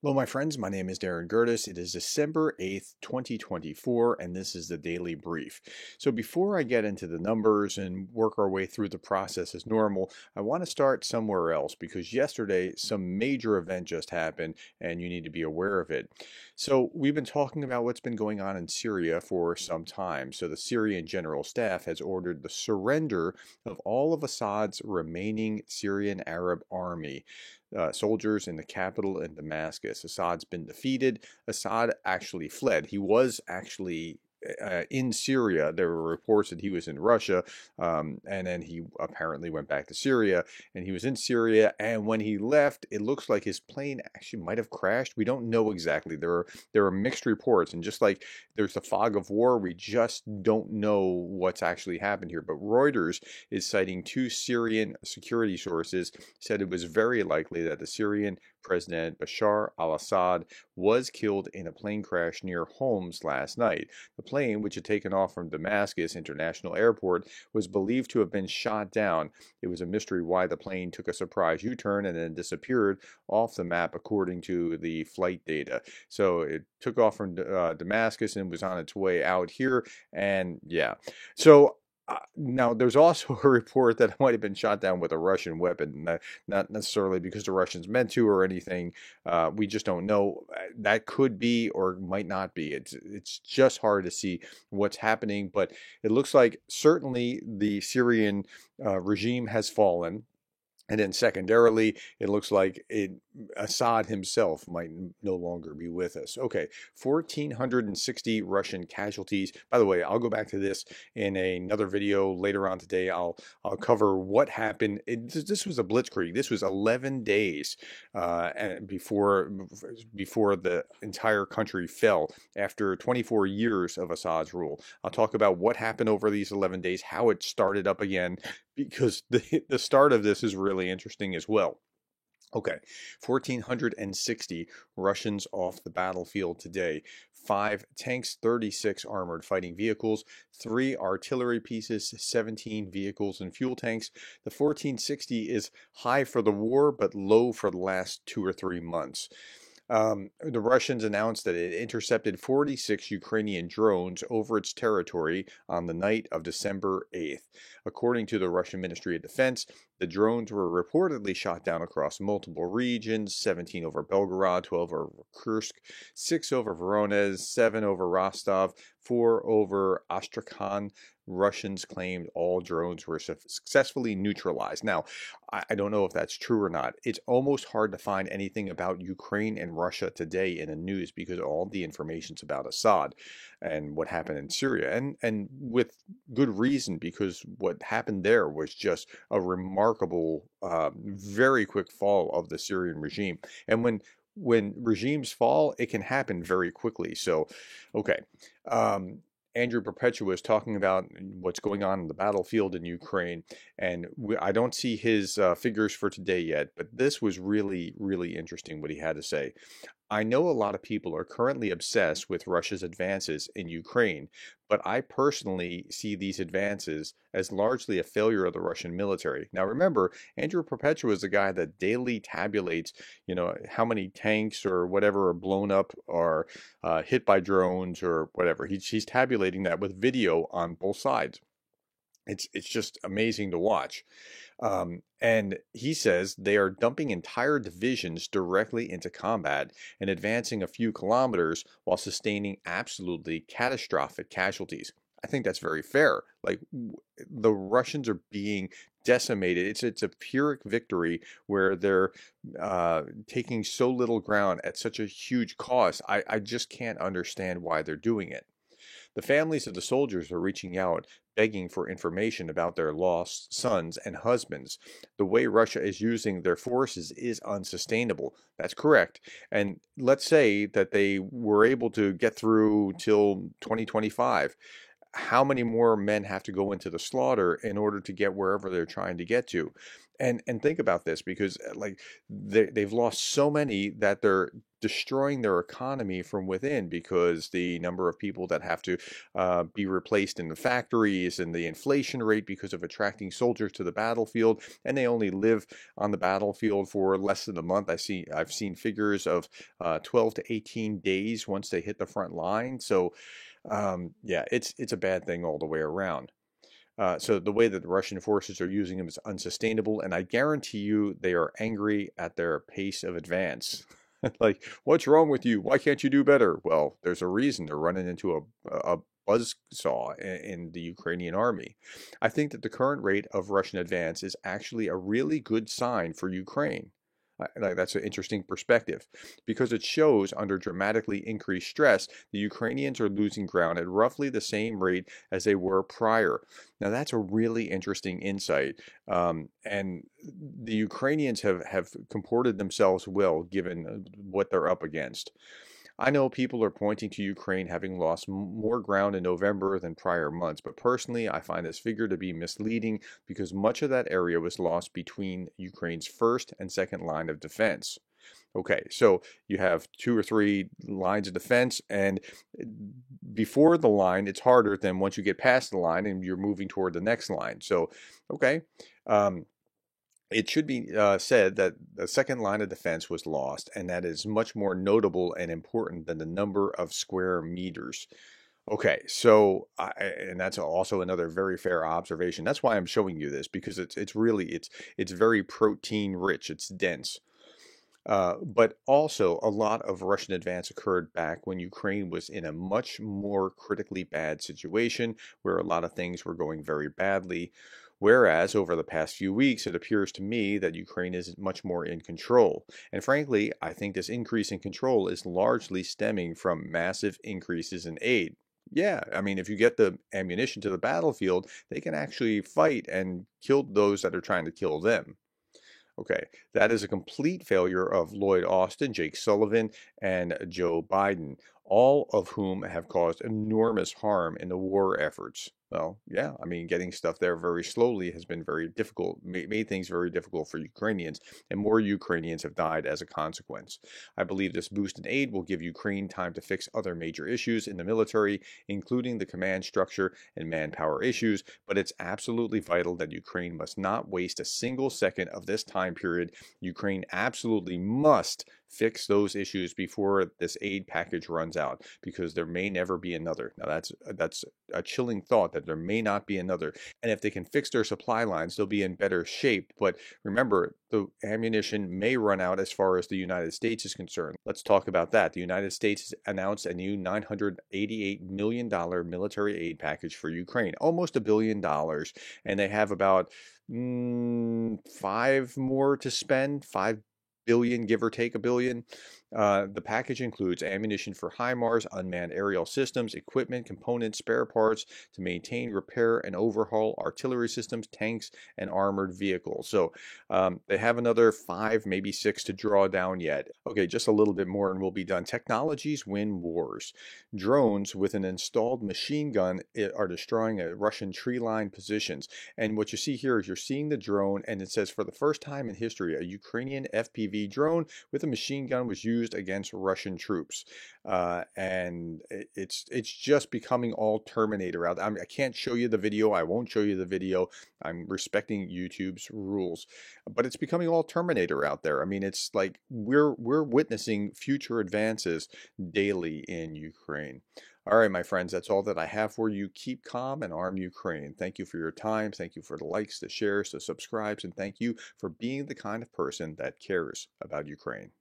Hello, my friends. My name is Darren Gertis. It is December 8th, 2024, and this is the Daily Brief. So, before I get into the numbers and work our way through the process as normal, I want to start somewhere else because yesterday some major event just happened and you need to be aware of it. So, we've been talking about what's been going on in Syria for some time. So, the Syrian General Staff has ordered the surrender of all of Assad's remaining Syrian Arab army soldiers in the capital in Damascus. Assad's been defeated. Assad actually fled. He was actually in Syria. There were reports that he was in Russia, and then he apparently went back to Syria, and he was in Syria. And when he left, it looks like his plane actually might have crashed. We don't know exactly. There are mixed reports, and just like there's the fog of war, we just don't know what's actually happened here. But Reuters is citing two Syrian security sources said it was very likely that the Syrian President Bashar al-Assad was killed in a plane crash near Homs last night. The plane, which had taken off from Damascus International Airport, was believed to have been shot down. It was a mystery why the plane took a surprise U-turn and then disappeared off the map, according to the flight data. So it took off from Damascus and was on its way out here, and yeah. So now, there's also a report that it might have been shot down with a Russian weapon, not necessarily because the Russians meant to or anything. We just don't know. That could be or might not be. It's just hard to see what's happening, but it looks like certainly the Syrian regime has fallen. And then secondarily, it looks like Assad himself might no longer be with us. Okay, 1,460 Russian casualties. By the way, I'll go back to this in another video later on today. I'll cover what happened. This was a blitzkrieg. This was 11 days and before the entire country fell after 24 years of Assad's rule. I'll talk about what happened over these 11 days, how it started up again, because the start of this is really interesting as well. Okay, 1,460 Russians off the battlefield today. 5 tanks, 36 armored fighting vehicles, 3 artillery pieces, 17 vehicles and fuel tanks. The 1,460 is high for the war, but low for the last 2 or 3 months. The Russians announced that it intercepted 46 Ukrainian drones over its territory on the night of December 8th. According to the Russian Ministry of Defense, the drones were reportedly shot down across multiple regions: 17 over Belgorod, 12 over Kursk, 6 over Voronezh, 7 over Rostov, 4 over Astrakhan. Russians claimed all drones were successfully neutralized. Now, I don't know if that's true or not. It's almost hard to find anything about Ukraine and Russia today in the news because all the information's about Assad and what happened in Syria, and with good reason, because what happened there was just a remarkable, very quick fall of the Syrian regime. And when regimes fall, it can happen very quickly. So, okay. Andrew Perpetua is talking about what's going on in the battlefield in Ukraine, and I don't see his figures for today yet, but this was really, really interesting what he had to say. I know a lot of people are currently obsessed with Russia's advances in Ukraine, but I personally see these advances as largely a failure of the Russian military. Now remember, Andrew Perpetua is the guy that daily tabulates, how many tanks or whatever are blown up or hit by drones or whatever. He's tabulating that with video on both sides. It's just amazing to watch. And he says they are dumping entire divisions directly into combat and advancing a few kilometers while sustaining absolutely catastrophic casualties. I think that's very fair. Like, the Russians are being decimated. It's a Pyrrhic victory where they're taking so little ground at such a huge cost. I just can't understand why they're doing it. The families of the soldiers are reaching out, begging for information about their lost sons and husbands. The way Russia is using their forces is unsustainable. That's correct. And let's say that they were able to get through till 2025. How many more men have to go into the slaughter in order to get wherever they're trying to get to? And think about this, because like they've lost so many that they're destroying their economy from within, because the number of people that have to be replaced in the factories, and the inflation rate because of attracting soldiers to the battlefield, and they only live on the battlefield for less than a month. I've seen figures of 12 to 18 days once they hit the front line. So yeah, it's a bad thing all the way around. So the way that the Russian forces are using them is unsustainable, and I guarantee you they are angry at their pace of advance. Like, what's wrong with you? Why can't you do better? Well, there's a reason. They're running into a buzzsaw in the Ukrainian army. I think that the current rate of Russian advance is actually a really good sign for Ukraine. Like, that's an interesting perspective, because it shows under dramatically increased stress, the Ukrainians are losing ground at roughly the same rate as they were prior. Now, that's a really interesting insight. And the Ukrainians have comported themselves well given what they're up against. I know people are pointing to Ukraine having lost more ground in November than prior months, but personally, I find this figure to be misleading, because much of that area was lost between Ukraine's first and second line of defense. Okay, so you have 2 or 3 lines of defense, and before the line, it's harder than once you get past the line and you're moving toward the next line. So, okay. It should be said that the second line of defense was lost, and that is much more notable and important than the number of square meters. Okay, so and that's also another very fair observation. That's why I'm showing you this, because it's very protein rich. It's dense. But also, a lot of Russian advance occurred back when Ukraine was in a much more critically bad situation, where a lot of things were going very badly. Whereas over the past few weeks, it appears to me that Ukraine is much more in control. And frankly, I think this increase in control is largely stemming from massive increases in aid. Yeah, I mean, if you get the ammunition to the battlefield, they can actually fight and kill those that are trying to kill them. Okay, that is a complete failure of Lloyd Austin, Jake Sullivan, and Joe Biden, all of whom have caused enormous harm in the war efforts. Well, yeah, I mean, getting stuff there very slowly has been very difficult, made things very difficult for Ukrainians, and more Ukrainians have died as a consequence. I believe this boost in aid will give Ukraine time to fix other major issues in the military, including the command structure and manpower issues, but it's absolutely vital that Ukraine must not waste a single second of this time period. Ukraine absolutely must fix those issues before this aid package runs out, because there may never be another. Now, that's a chilling thought, that there may not be another. And if they can fix their supply lines, they'll be in better shape. But remember, the ammunition may run out as far as the United States is concerned. Let's talk about that. The United States announced a new $988 million military aid package for Ukraine, almost $1 billion. And they have about 5 more to spend, 5 billion, give or take a billion. The package includes ammunition for HIMARS, unmanned aerial systems, equipment, components, spare parts to maintain, repair, and overhaul artillery systems, tanks, and armored vehicles. So they have another 5, maybe 6 to draw down yet. Okay, just a little bit more and we'll be done. Technologies win wars. Drones with an installed machine gun are destroying Russian tree line positions. And what you see here is you're seeing the drone, and it says, for the first time in history, a Ukrainian FPV drone with a machine gun was used against Russian troops, and it's just becoming all Terminator out. I can't show you the video. I won't show you the video. I'm respecting YouTube's rules, but it's becoming all Terminator out there. I mean, it's like we're witnessing future advances daily in Ukraine. All right, my friends, that's all that I have for you. Keep calm and arm Ukraine. Thank you for your time. Thank you for the likes, the shares, the subscribes, and thank you for being the kind of person that cares about Ukraine.